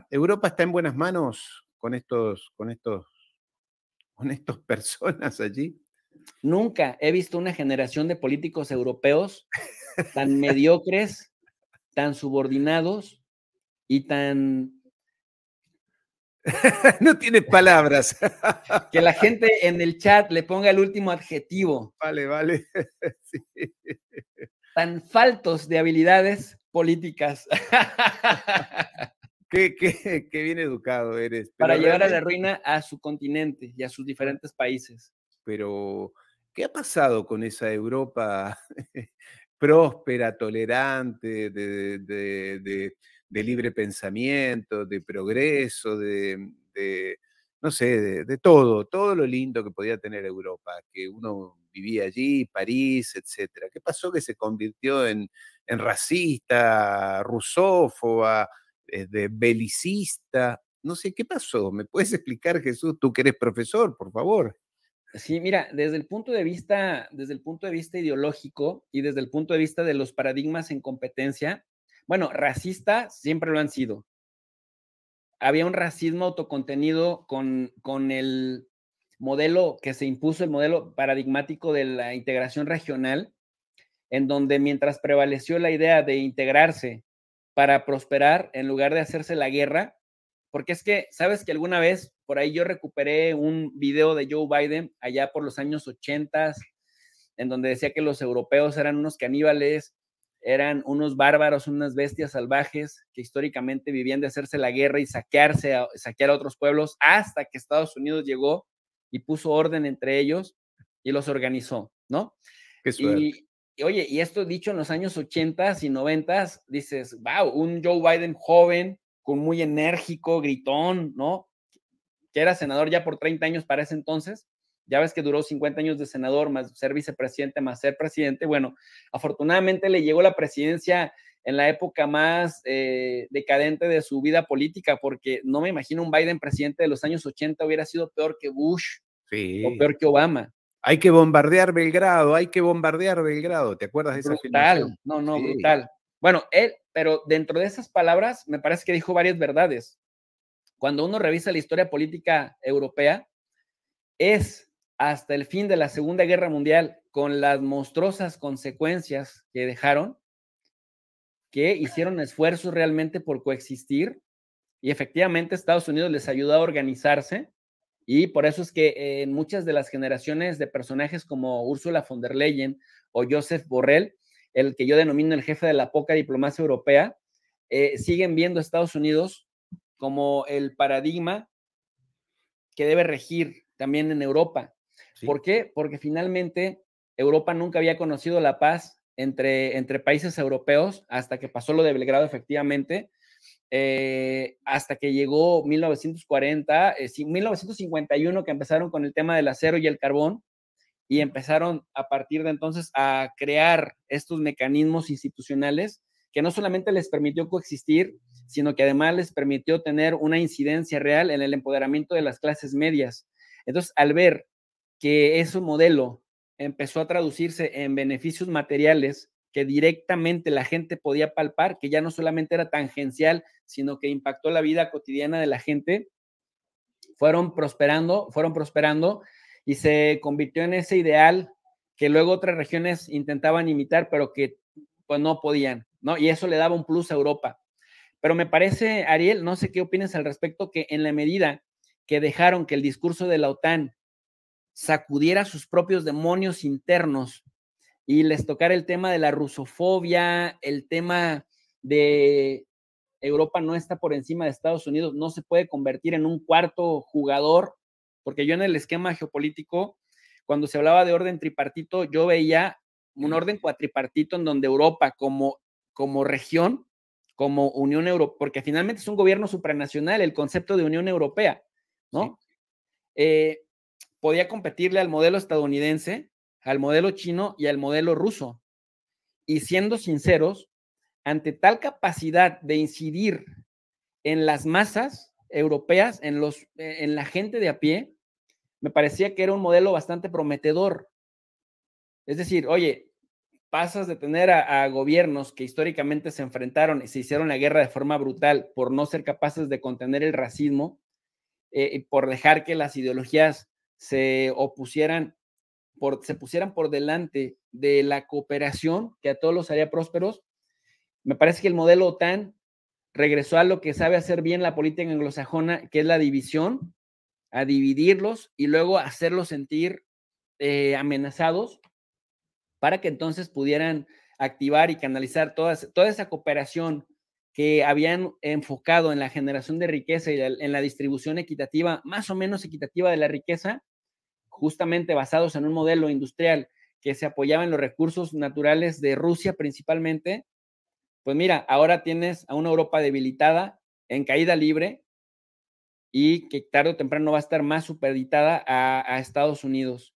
Europa está en buenas manos con estos personas allí. Nunca he visto una generación de políticos europeos tan mediocres, tan subordinados y tan No tiene palabras. que la gente en el chat le ponga el último adjetivo, Vale, vale. Sí. tan faltos de habilidades políticas Qué bien educado eres, para pero llevar a la realmente, ruina a su continente y a sus diferentes países. pero, ¿qué ha pasado con esa Europa próspera, tolerante, de libre pensamiento, de progreso, no sé, de todo lo lindo que podía tener Europa, que uno vivía allí, París, etcétera? ¿Qué pasó que se convirtió en racista, rusófoba, belicista? No sé, ¿qué pasó? ¿Me puedes explicar, Jesús? Tú que eres profesor, por favor. Sí, mira, desde el punto de vista ideológico y desde el punto de vista de los paradigmas en competencia, bueno, racista siempre lo han sido. Había un racismo autocontenido con el modelo que se impuso, el modelo paradigmático de la integración regional, en donde mientras prevaleció la idea de integrarse para prosperar en lugar de hacerse la guerra, porque es que, sabes que alguna vez por ahí yo recuperé un video de Joe Biden allá por los años 80, en donde decía que los europeos eran unos caníbales, eran unos bárbaros, unas bestias salvajes que históricamente vivían de hacerse la guerra y saquear a otros pueblos, hasta que Estados Unidos llegó y puso orden entre ellos y los organizó, ¿no? Qué suerte. Y, y oye, y esto dicho en los años 80 y 90, dices, wow, un Joe Biden joven, con muy enérgico, gritón, ¿no? Que era senador ya por 30 años para ese entonces. Ya ves que duró 50 años de senador, más ser vicepresidente, más ser presidente. Bueno, afortunadamente le llegó la presidencia en la época más decadente de su vida política, porque no me imagino un Biden presidente de los años 80 hubiera sido peor que Bush o Sí. peor que Obama. Hay que bombardear Belgrado, hay que bombardear Belgrado. ¿Te acuerdas de esa Brutal, afirmación? no, no, Sí. brutal. Bueno, él, pero dentro de esas palabras, me parece que dijo varias verdades. Cuando uno revisa la historia política europea, es hasta el fin de la Segunda Guerra Mundial, con las monstruosas consecuencias que dejaron, que hicieron esfuerzos realmente por coexistir y efectivamente Estados Unidos les ayudó a organizarse y por eso es que en muchas de las generaciones de personajes como Ursula von der Leyen o Joseph Borrell, el que yo denomino el jefe de la poca diplomacia europea, siguen viendo a Estados Unidos como el paradigma que debe regir también en Europa. Sí. ¿Por qué? Porque finalmente Europa nunca había conocido la paz entre países europeos hasta que pasó lo de Belgrado efectivamente, hasta que llegó 1940, 1951 que empezaron con el tema del acero y el carbón y empezaron a partir de entonces a crear estos mecanismos institucionales que no solamente les permitió coexistir, sino que además les permitió tener una incidencia real en el empoderamiento de las clases medias. Entonces, al ver que ese modelo empezó a traducirse en beneficios materiales que directamente la gente podía palpar, que ya no solamente era tangencial, sino que impactó la vida cotidiana de la gente, fueron prosperando y se convirtió en ese ideal que luego otras regiones intentaban imitar, pero que pues no podían, ¿no? Y eso le daba un plus a Europa. Pero me parece, Ariel, no sé qué opinas al respecto, que en la medida que dejaron que el discurso de la OTAN sacudiera sus propios demonios internos y les tocara el tema de la rusofobia, el tema de Europa no está por encima de Estados Unidos, no se puede convertir en un cuarto jugador, porque yo en el esquema geopolítico, cuando se hablaba de orden tripartito, yo veía un orden cuatripartito en donde Europa como región, como Unión Europea, porque finalmente es un gobierno supranacional, el concepto de Unión Europea, Sí. ¿no? Eh, Podía competirle al modelo estadounidense, al modelo chino y al modelo ruso. Y siendo sinceros, ante tal capacidad de incidir en las masas europeas, en la gente de a pie, me parecía que era un modelo bastante prometedor. Es decir, oye, pasas de tener a gobiernos que históricamente se enfrentaron y se hicieron la guerra de forma brutal por no ser capaces de contener el racismo, por dejar que las ideologías se opusieran, se pusieran por delante de la cooperación que a todos los haría prósperos. Me parece que el modelo OTAN regresó a lo que sabe hacer bien la política anglosajona, que es la división, a dividirlos y luego hacerlos sentir amenazados para que entonces pudieran activar y canalizar toda esa cooperación que habían enfocado en la generación de riqueza y en la distribución equitativa, más o menos equitativa de la riqueza, justamente basados en un modelo industrial que se apoyaba en los recursos naturales de Rusia principalmente. Pues mira, ahora tienes a una Europa debilitada, en caída libre, y que tarde o temprano va a estar más supeditada a Estados Unidos.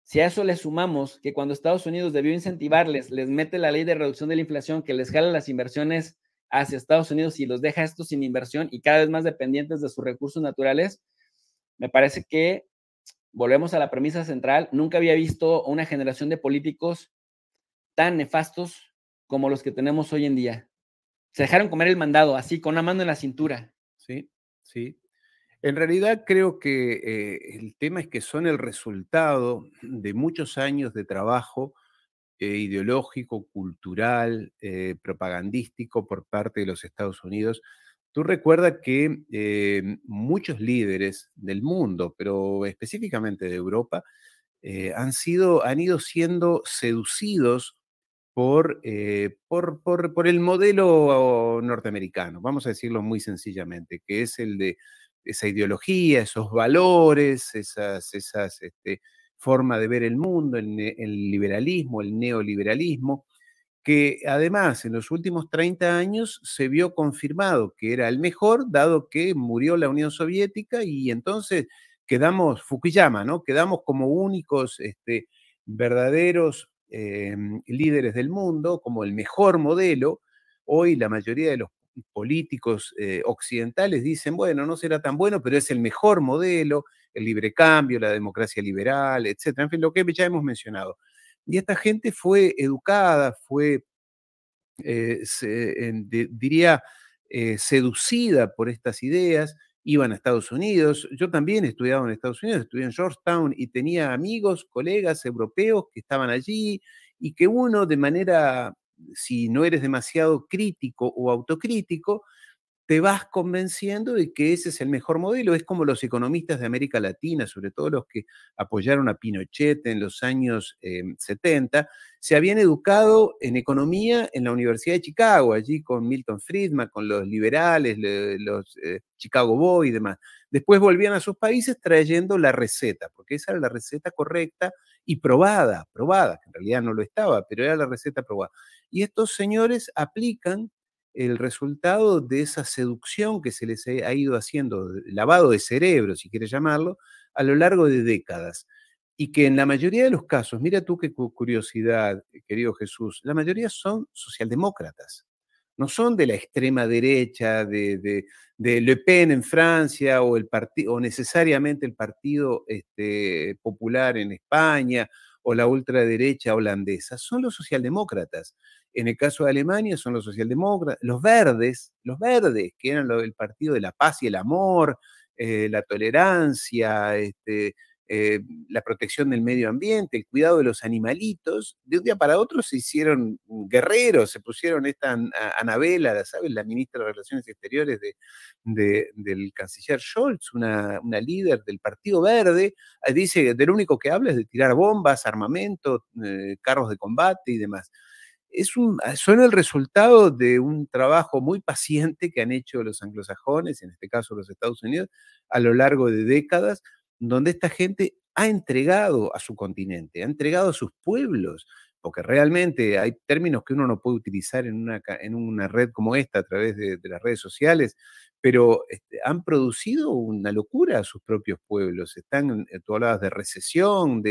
Si a eso le sumamos que cuando Estados Unidos debió incentivarles, les mete la ley de reducción de la inflación que les jala las inversiones hacia Estados Unidos y los deja estos sin inversión y cada vez más dependientes de sus recursos naturales, me parece que volvemos a la premisa central. Nunca había visto una generación de políticos tan nefastos como los que tenemos hoy en día. Se dejaron comer el mandado, así, con una mano en la cintura. Sí, sí. En realidad creo que el tema es que son el resultado de muchos años de trabajo ideológico, cultural, propagandístico por parte de los Estados Unidos. Tú recuerdas que muchos líderes del mundo, pero específicamente de Europa, han ido siendo seducidos por el modelo norteamericano, vamos a decirlo muy sencillamente, que es el de esa ideología, esos valores, forma de ver el mundo, el liberalismo, el neoliberalismo, que además en los últimos 30 años se vio confirmado que era el mejor, dado que murió la Unión Soviética y entonces quedamos, Fukuyama, ¿no? Quedamos como únicos verdaderos líderes del mundo, como el mejor modelo. Hoy la mayoría de los políticos occidentales dicen, bueno, no será tan bueno, pero es el mejor modelo, el libre cambio, la democracia liberal, etcétera. En fin, lo que ya hemos mencionado. Y esta gente fue educada, fue, diría, seducida por estas ideas, iban a Estados Unidos. Yo también estudiaba en Estados Unidos, estudié en Georgetown y tenía amigos, colegas europeos que estaban allí y que uno de manera, si no eres demasiado crítico o autocrítico, te vas convenciendo de que ese es el mejor modelo. Es como los economistas de América Latina, sobre todo los que apoyaron a Pinochet en los años 70, se habían educado en economía en la Universidad de Chicago, allí con Milton Friedman, con los liberales, los Chicago Boys y demás. Después volvían a sus países trayendo la receta, porque esa era la receta correcta y probada, que en realidad no lo estaba, pero era la receta probada. Y estos señores aplican el resultado de esa seducción que se les ha ido haciendo, lavado de cerebro, si quieres llamarlo, a lo largo de décadas. Y que en la mayoría de los casos, mira tú qué curiosidad, querido Jesús, la mayoría son socialdemócratas, no son de la extrema derecha, de Le Pen en Francia o, o necesariamente el Partido Popular en España o la ultraderecha holandesa, son los socialdemócratas. En el caso de Alemania son los socialdemócratas, los verdes, que eran el partido de la paz y el amor, la tolerancia, la protección del medio ambiente, el cuidado de los animalitos. De un día para otro se hicieron guerreros, se pusieron esta Anabela, ¿sabes? La ministra de Relaciones Exteriores del canciller Scholz, una líder del Partido Verde, dice que de lo único que habla es de tirar bombas, armamento, carros de combate y demás. Son el resultado de un trabajo muy paciente que han hecho los anglosajones, en este caso los Estados Unidos, a lo largo de décadas, donde esta gente ha entregado a su continente, ha entregado a sus pueblos, porque realmente hay términos que uno no puede utilizar en una red como esta a través de las redes sociales, pero han producido una locura a sus propios pueblos. Tú hablabas de recesión,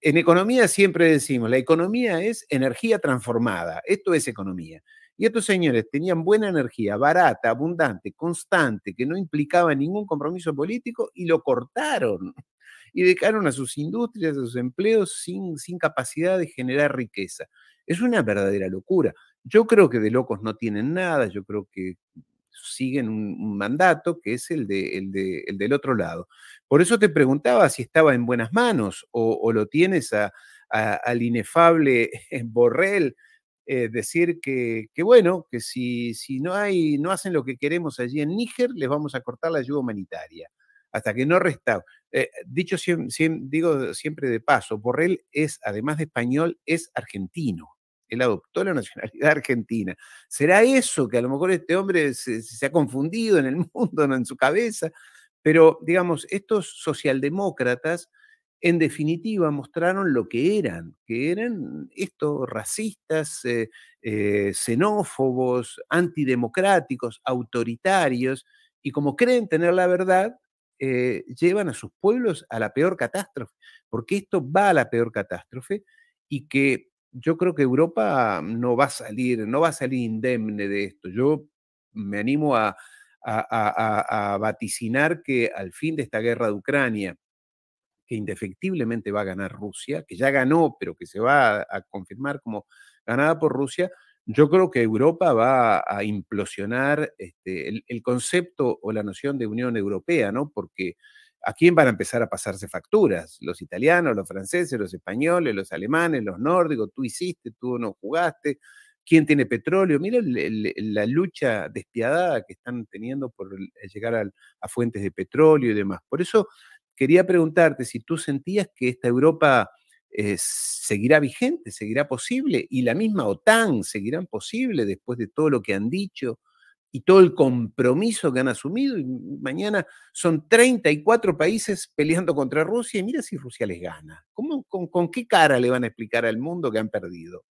en economía siempre decimos, la economía es energía transformada, esto es economía. Y estos señores tenían buena energía, barata, abundante, constante, que no implicaba ningún compromiso político y lo cortaron. y dedicaron a sus industrias, a sus empleos, sin capacidad de generar riqueza. Es una verdadera locura. Yo creo que de locos no tienen nada, yo creo que siguen un mandato que es el del otro lado. Por eso te preguntaba si estaba en buenas manos o lo tienes al inefable Borrell, decir que bueno, que si no hacen lo que queremos allí en Níger, les vamos a cortar la ayuda humanitaria. Hasta que no resta. Dicho digo siempre de paso, Borrell es, además de español, es argentino. Él adoptó la nacionalidad argentina. ¿Será eso que a lo mejor este hombre se ha confundido en el mundo, no en su cabeza? Pero, digamos, estos socialdemócratas, en definitiva, mostraron lo que eran estos racistas, xenófobos, antidemocráticos, autoritarios, y como creen tener la verdad, llevan a sus pueblos a la peor catástrofe, porque esto va a la peor catástrofe y que yo creo que Europa no va a salir indemne de esto. Yo me animo a vaticinar que al fin de esta guerra de Ucrania, que indefectiblemente va a ganar Rusia, que ya ganó, pero que se va a confirmar como ganada por Rusia, yo creo que Europa va a implosionar el concepto o la noción de Unión Europea, ¿no? Porque ¿a quién van a empezar a pasarse facturas? Los italianos, los franceses, los españoles, los alemanes, los nórdicos, tú hiciste, tú no jugaste. ¿Quién tiene petróleo? Mira la lucha despiadada que están teniendo por llegar a fuentes de petróleo y demás. Por eso quería preguntarte si tú sentías que esta Europa seguirá vigente, seguirá posible, y la misma OTAN seguirá posible después de todo lo que han dicho y todo el compromiso que han asumido. Y mañana son 34 países peleando contra Rusia y mira si Rusia les gana. ¿Con qué cara le van a explicar al mundo que han perdido?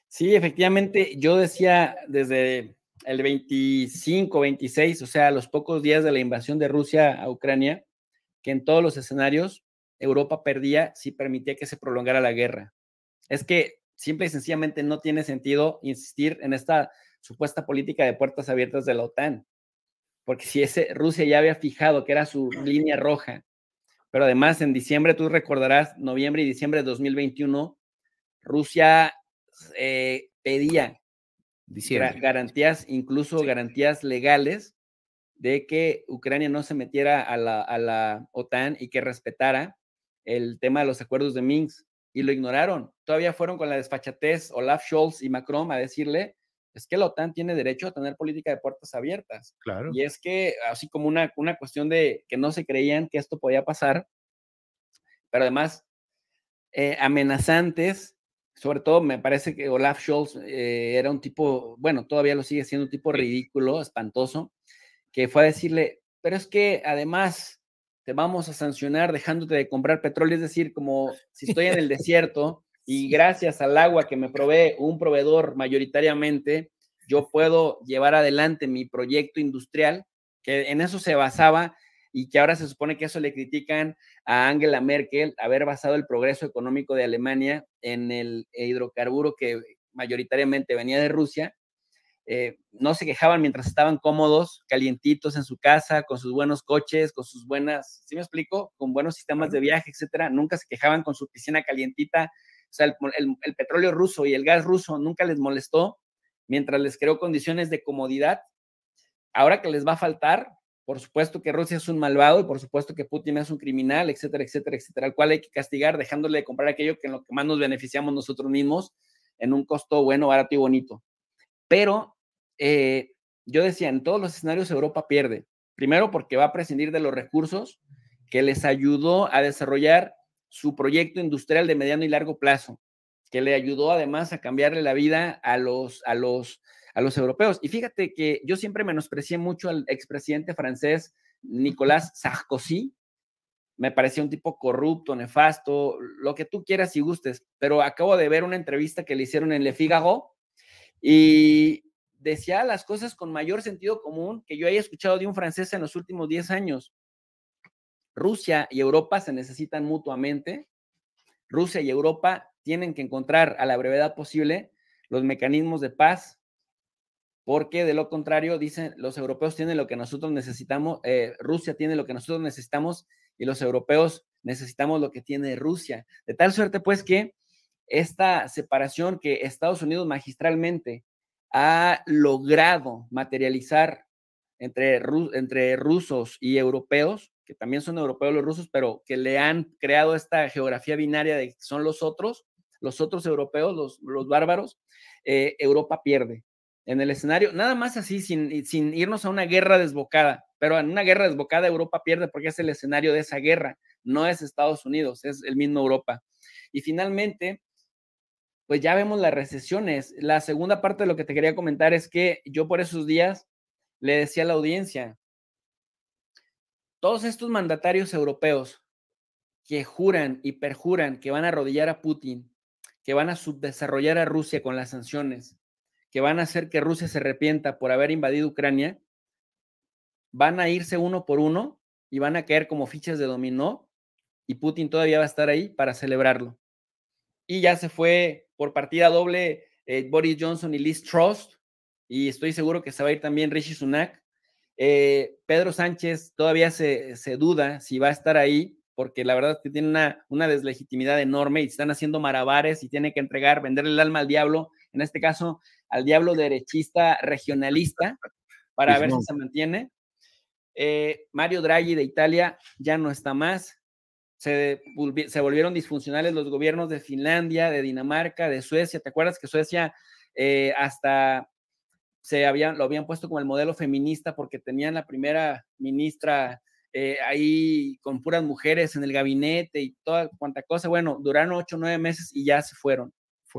Sí, efectivamente, yo decía desde el 25, 26, o sea, a los pocos días de la invasión de Rusia a Ucrania, que en todos los escenarios Europa perdía si permitía que se prolongara la guerra. Es que simple y sencillamente no tiene sentido insistir en esta supuesta política de puertas abiertas de la OTAN, porque si Rusia ya había fijado que era su línea roja, pero además en diciembre, tú recordarás, noviembre y diciembre de 2021, Rusia pedía Diciembre. garantías, incluso Sí. garantías legales de que Ucrania no se metiera a la OTAN y que respetara el tema de los acuerdos de Minsk, y lo ignoraron. Todavía fueron con la desfachatez Olaf Scholz y Macron a decirle, es que la OTAN tiene derecho a tener política de puertas abiertas. Claro. Y es que, así como una cuestión de que no se creían que esto podía pasar, pero además amenazantes, sobre todo me parece que Olaf Scholz era un tipo, bueno, todavía lo sigue siendo un tipo Sí. ridículo, espantoso, que fue a decirle, pero es que además te vamos a sancionar dejándote de comprar petróleo, es decir, como si estoy en el desierto y Sí. gracias al agua que me provee un proveedor mayoritariamente, yo puedo llevar adelante mi proyecto industrial, que en eso se basaba y que ahora se supone que eso le critican a Angela Merkel, haber basado el progreso económico de Alemania en el hidrocarburo que mayoritariamente venía de Rusia. No se quejaban mientras estaban cómodos, calientitos en su casa, con sus buenos coches, con sus buenas, ¿sí me explico? Con buenos sistemas de viaje, etcétera. Nunca se quejaban con su piscina calientita. O sea, el petróleo ruso y el gas ruso nunca les molestó mientras les creó condiciones de comodidad. Ahora que les va a faltar, por supuesto que Rusia es un malvado y por supuesto que Putin es un criminal, etcétera, etcétera, etcétera, al cual hay que castigar dejándole de comprar aquello que en lo que más nos beneficiamos nosotros mismos en un costo bueno, barato y bonito. Pero yo decía, en todos los escenarios Europa pierde. Primero porque va a prescindir de los recursos que les ayudó a desarrollar su proyecto industrial de mediano y largo plazo, que le ayudó además a cambiarle la vida a los europeos. Y fíjate que yo siempre menosprecié mucho al expresidente francés Nicolas Sarkozy. Me parecía un tipo corrupto, nefasto, lo que tú quieras y gustes, pero acabo de ver una entrevista que le hicieron en Le Figaro y decía las cosas con mayor sentido común que yo haya escuchado de un francés en los últimos 10 años. Rusia y Europa se necesitan mutuamente. Rusia y Europa tienen que encontrar a la brevedad posible los mecanismos de paz, porque de lo contrario, dicen, los europeos tienen lo que nosotros necesitamos, Rusia tiene lo que nosotros necesitamos y los europeos necesitamos lo que tiene Rusia. De tal suerte, pues, que esta separación que Estados Unidos magistralmente ha logrado materializar entre rusos y europeos, que también son europeos los rusos, pero que le han creado esta geografía binaria de que son los otros europeos, los bárbaros, Europa pierde en el escenario, nada más así, sin irnos a una guerra desbocada, pero en una guerra desbocada Europa pierde porque es el escenario de esa guerra, no es Estados Unidos, es el mismo Europa. Y finalmente, pues ya vemos las recesiones. La segunda parte de lo que te quería comentar es que yo por esos días le decía a la audiencia, todos estos mandatarios europeos que juran y perjuran que van a arrodillar a Putin, que van a subdesarrollar a Rusia con las sanciones, que van a hacer que Rusia se arrepienta por haber invadido Ucrania, van a irse uno por uno y van a caer como fichas de dominó y Putin todavía va a estar ahí para celebrarlo. Y ya se fue por partida doble Boris Johnson y Liz Truss, y estoy seguro que se va a ir también Rishi Sunak. Pedro Sánchez todavía se duda si va a estar ahí, porque la verdad es que tiene una deslegitimidad enorme y están haciendo malabares y tiene que entregar, venderle el alma al diablo, en este caso al diablo derechista regionalista, para ver si se mantiene. Mario Draghi de Italia ya no está más. Se volvieron disfuncionales los gobiernos de Finlandia, de Dinamarca, de Suecia. ¿Te acuerdas que Suecia hasta lo habían puesto como el modelo feminista porque tenían la primera ministra ahí con puras mujeres en el gabinete y toda cuanta cosa? Bueno, duraron 8 o 9 meses y ya se fueron.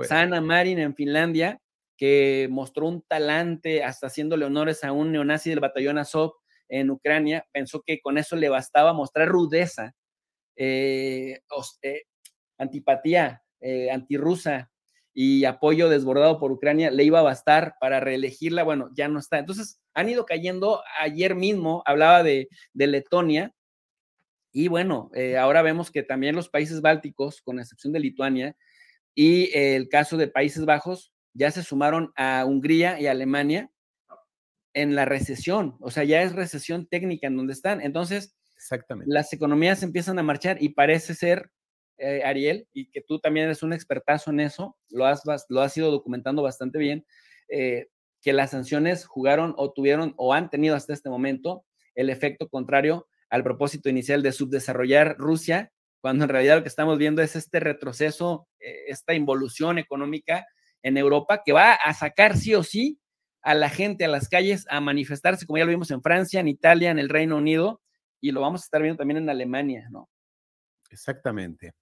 Sanna Marin en Finlandia, que mostró un talante hasta haciéndole honores a un neonazi del batallón Azov en Ucrania, pensó que con eso le bastaba mostrar rudeza, antipatía antirrusa y apoyo desbordado por Ucrania, le iba a bastar para reelegirla. Bueno, ya no está. Entonces, han ido cayendo. Ayer mismo hablaba de Letonia, y bueno, ahora vemos que también los países bálticos, con excepción de Lituania, y el caso de Países Bajos, ya se sumaron a Hungría y Alemania en la recesión. O sea, ya es recesión técnica en donde están. Entonces, las economías empiezan a marchar y parece ser, Ariel, y que tú también eres un expertazo en eso, lo has ido documentando bastante bien, que las sanciones jugaron o tuvieron o han tenido hasta este momento el efecto contrario al propósito inicial de subdesarrollar Rusia, cuando en realidad lo que estamos viendo es este retroceso, esta involución económica en Europa que va a sacar sí o sí a la gente a las calles a manifestarse, como ya lo vimos en Francia, en Italia, en el Reino Unido, y lo vamos a estar viendo también en Alemania, ¿no? Exactamente.